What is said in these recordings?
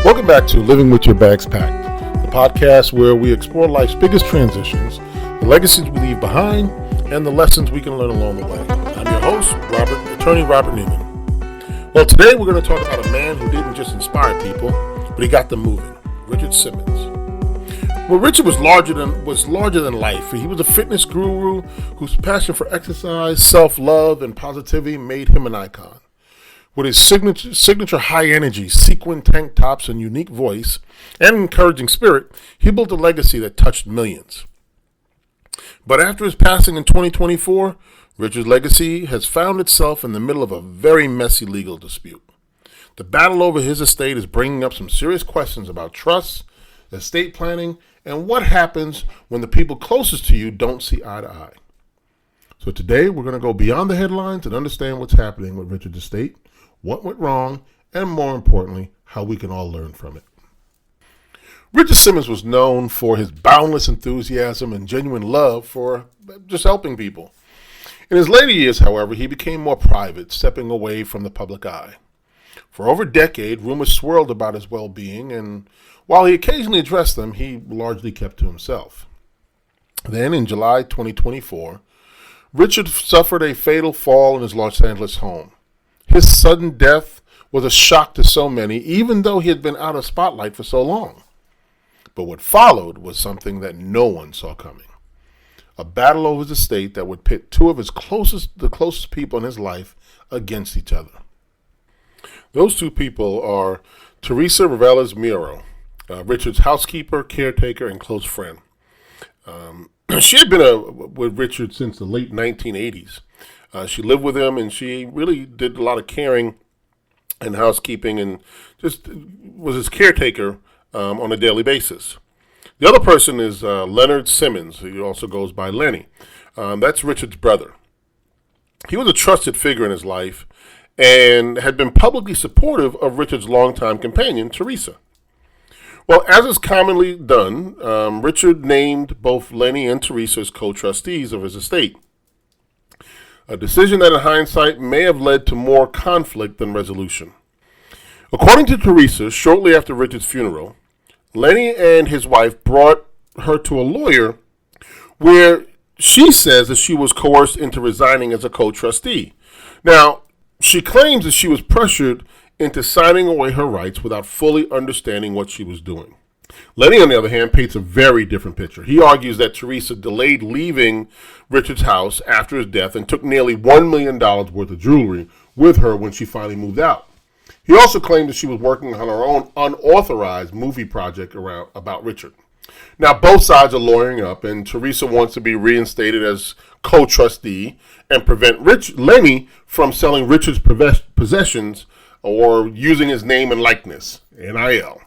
Welcome back to Living with Your Bags Packed, the podcast where we explore life's biggest transitions, the legacies we leave behind, and the lessons we can learn along the way. I'm your host, attorney Robert Newman. Well, today we're going to talk about a man who didn't just inspire people, but he got them moving, Richard Simmons. Well, Richard was larger than life. He was a fitness guru whose passion for exercise, self-love, and positivity made him an icon. With his signature high energy, sequin tank tops, and unique voice, and encouraging spirit, he built a legacy that touched millions. But after his passing in 2024, Richard's legacy has found itself in the middle of a very messy legal dispute. The battle over his estate is bringing up some serious questions about trust, estate planning, and what happens when the people closest to you don't see eye to eye. So today, we're going to go beyond the headlines and understand what's happening with Richard's estate, what went wrong, and more importantly, how we can all learn from it. Richard Simmons was known for his boundless enthusiasm and genuine love for just helping people. In his later years, however, he became more private, stepping away from the public eye. For over a decade, rumors swirled about his well-being, and while he occasionally addressed them, he largely kept to himself. Then, in July 2024, Richard suffered a fatal fall in his Los Angeles home. His sudden death was a shock to so many, even though he had been out of spotlight for so long. But what followed was something that no one saw coming. A battle over his estate that would pit two of the closest people in his life against each other. Those two people are Teresa Miro, Richard's housekeeper, caretaker, and close friend. She had been with Richard since the late 1980s. She lived with him, and she really did a lot of caring and housekeeping and just was his caretaker on a daily basis. The other person is Leonard Simmons, who also goes by Lenny. That's Richard's brother. He was a trusted figure in his life and had been publicly supportive of Richard's longtime companion, Teresa. Well, as is commonly done, Richard named both Lenny and Teresa as co-trustees of his estate. A decision that in hindsight may have led to more conflict than resolution. According to Teresa, shortly after Richard's funeral, Lenny and his wife brought her to a lawyer where she says that she was coerced into resigning as a co-trustee. Now, she claims that she was pressured into signing away her rights without fully understanding what she was doing. Lenny, on the other hand, paints a very different picture. He argues that Teresa delayed leaving Richard's house after his death and took nearly $1 million worth of jewelry with her when she finally moved out. He also claimed that she was working on her own unauthorized movie project about Richard. Now, both sides are lawyering up, and Teresa wants to be reinstated as co-trustee and prevent Lenny from selling Richard's possessions or using his name and likeness, NIL.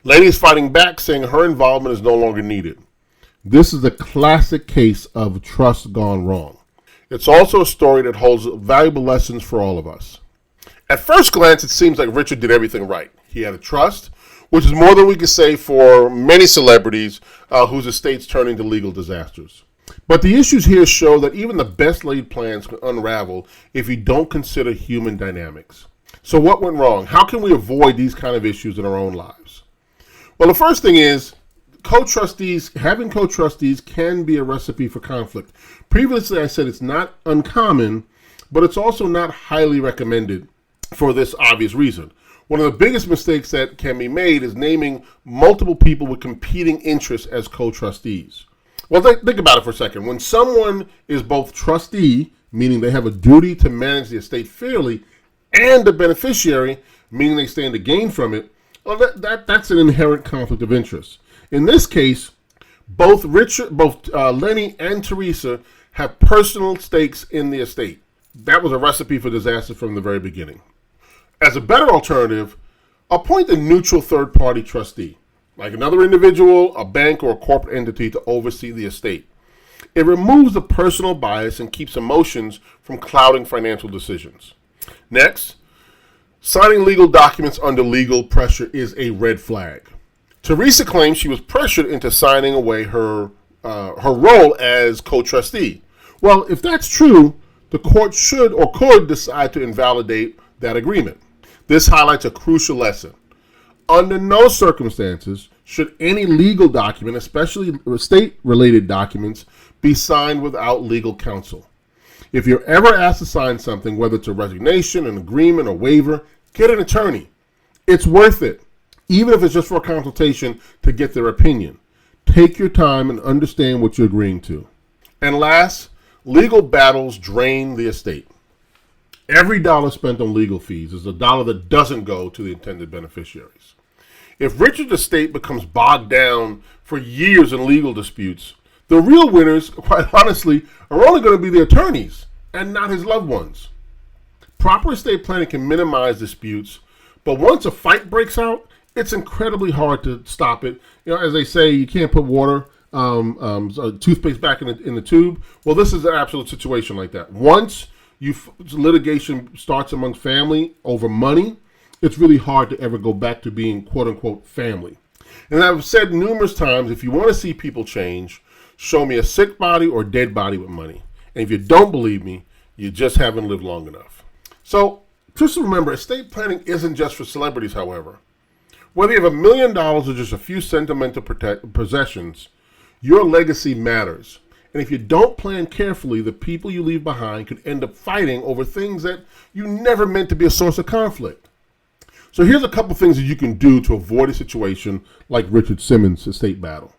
Lenny is fighting back, saying her involvement is no longer needed. This is a classic case of trust gone wrong. It's also a story that holds valuable lessons for all of us. At first glance, it seems like Richard did everything right. He had a trust, which is more than we could say for many celebrities whose estates turn into legal disasters. But the issues here show that even the best laid plans can unravel if you don't consider human dynamics. So what went wrong? How can we avoid these kind of issues in our own lives? Well, the first thing is having co-trustees can be a recipe for conflict. Previously, I said it's not uncommon, but it's also not highly recommended for this obvious reason. One of the biggest mistakes that can be made is naming multiple people with competing interests as co-trustees. Well, think about it for a second. When someone is both trustee, meaning they have a duty to manage the estate fairly, and a beneficiary, meaning they stand to gain from it, well, that's an inherent conflict of interest. In this case, both Lenny and Teresa have personal stakes in the estate. That was a recipe for disaster from the very beginning. As a better alternative, appoint a neutral third-party trustee, like another individual, a bank, or a corporate entity to oversee the estate. It removes the personal bias and keeps emotions from clouding financial decisions. Next, signing legal documents under legal pressure is a red flag. Teresa claims she was pressured into signing away her role as co-trustee. Well, if that's true, the court should or could decide to invalidate that agreement. This highlights a crucial lesson. Under no circumstances should any legal document, especially estate-related documents, be signed without legal counsel. If you're ever asked to sign something, whether it's a resignation, an agreement, or waiver, get an attorney. It's worth it, even if it's just for a consultation to get their opinion. Take your time and understand what you're agreeing to. And last, legal battles drain the estate. Every dollar spent on legal fees is a dollar that doesn't go to the intended beneficiaries. If Richard's estate becomes bogged down for years in legal disputes, the real winners, quite honestly, are only going to be the attorneys and not his loved ones. Proper estate planning can minimize disputes, but once a fight breaks out, it's incredibly hard to stop it. You know, as they say, you can't put water, toothpaste back in the tube. Well, this is an absolute situation like that. Once litigation starts among family over money, it's really hard to ever go back to being quote-unquote family. And I've said numerous times, if you want to see people change, show me a sick body or dead body with money. And if you don't believe me, you just haven't lived long enough. So just remember, estate planning isn't just for celebrities, however. Whether you have $1 million or just a few sentimental possessions, your legacy matters. And if you don't plan carefully, the people you leave behind could end up fighting over things that you never meant to be a source of conflict. So here's a couple things that you can do to avoid a situation like Richard Simmons' estate battle.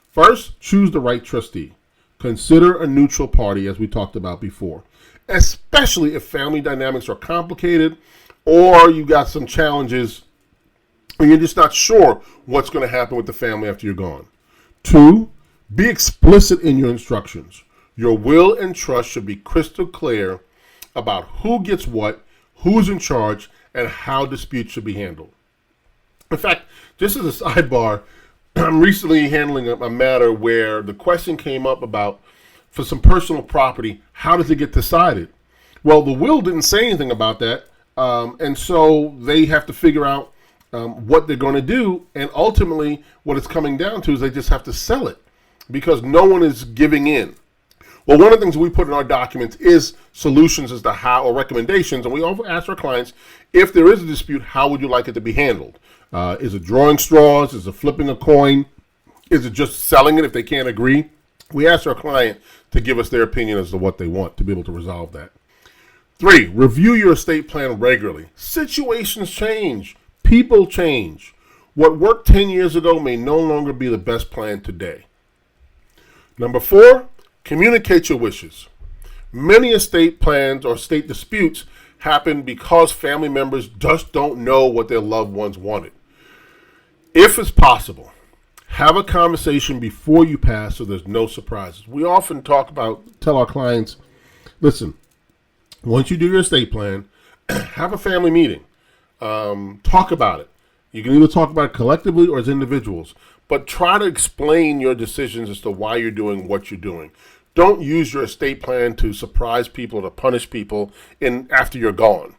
First, choose the right trustee. Consider a neutral party, as we talked about before, especially if family dynamics are complicated or you got some challenges and you're just not sure what's going to happen with the family after you're gone. 2, be explicit in your instructions. Your will and trust should be crystal clear about who gets what, who's in charge, and how disputes should be handled. In fact, just as a sidebar, I'm recently handling a matter where the question came up about, for some personal property, how does it get decided? Well, the will didn't say anything about that, and so they have to figure out what they're going to do, and ultimately what it's coming down to is they just have to sell it because no one is giving in. Well, one of the things we put in our documents is solutions as to how, or recommendations, and we often ask our clients, if there is a dispute, how would you like it to be handled? Is it drawing straws? Is it flipping a coin? Is it just selling it if they can't agree? We ask our client to give us their opinion as to what they want to be able to resolve that. 3, review your estate plan regularly. Situations change. People change. What worked 10 years ago may no longer be the best plan today. Number 4, communicate your wishes. Many estate plans or estate disputes happen because family members just don't know what their loved ones wanted. If it's possible, have a conversation before you pass so there's no surprises. We often tell our clients, listen, once you do your estate plan, have a family meeting. Talk about it. You can either talk about it collectively or as individuals, but try to explain your decisions as to why you're doing what you're doing. Don't use your estate plan to surprise people or to punish people after you're gone.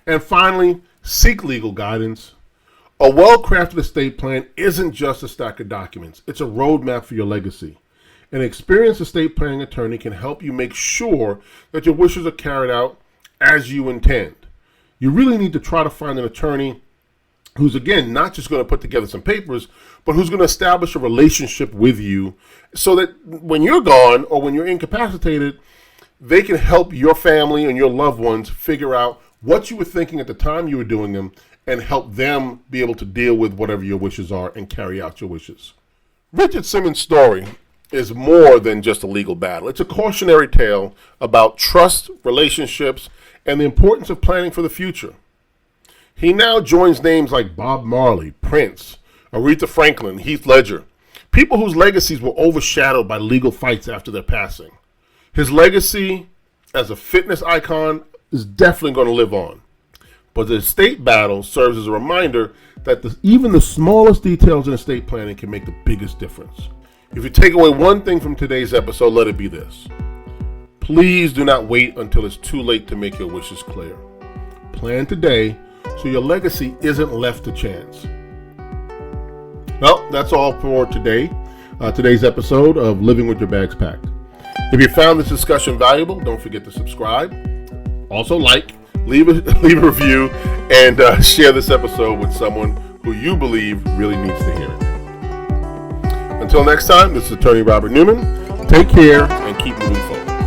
And finally, seek legal guidance. A well-crafted estate plan isn't just a stack of documents. It's a roadmap for your legacy. An experienced estate planning attorney can help you make sure that your wishes are carried out as you intend. You really need to try to find an attorney who's, again, not just going to put together some papers, but who's going to establish a relationship with you so that when you're gone or when you're incapacitated, they can help your family and your loved ones figure out what you were thinking at the time you were doing them and help them be able to deal with whatever your wishes are and carry out your wishes. Richard Simmons' story is more than just a legal battle. It's a cautionary tale about trust, relationships, and the importance of planning for the future. He now joins names like Bob Marley, Prince, Aretha Franklin, Heath Ledger, people whose legacies were overshadowed by legal fights after their passing. His legacy as a fitness icon is definitely going to live on. But the estate battle serves as a reminder that even the smallest details in estate planning can make the biggest difference. If you take away one thing from today's episode, let it be this. Please do not wait until it's too late to make your wishes clear. Plan today so your legacy isn't left to chance. Well, that's all for today. Today's episode of Living with Your Bags Packed. If you found this discussion valuable, don't forget to subscribe. Also leave a review, and share this episode with someone who you believe really needs to hear it. Until next time, this is Attorney Robert Newman. Take care and keep moving forward.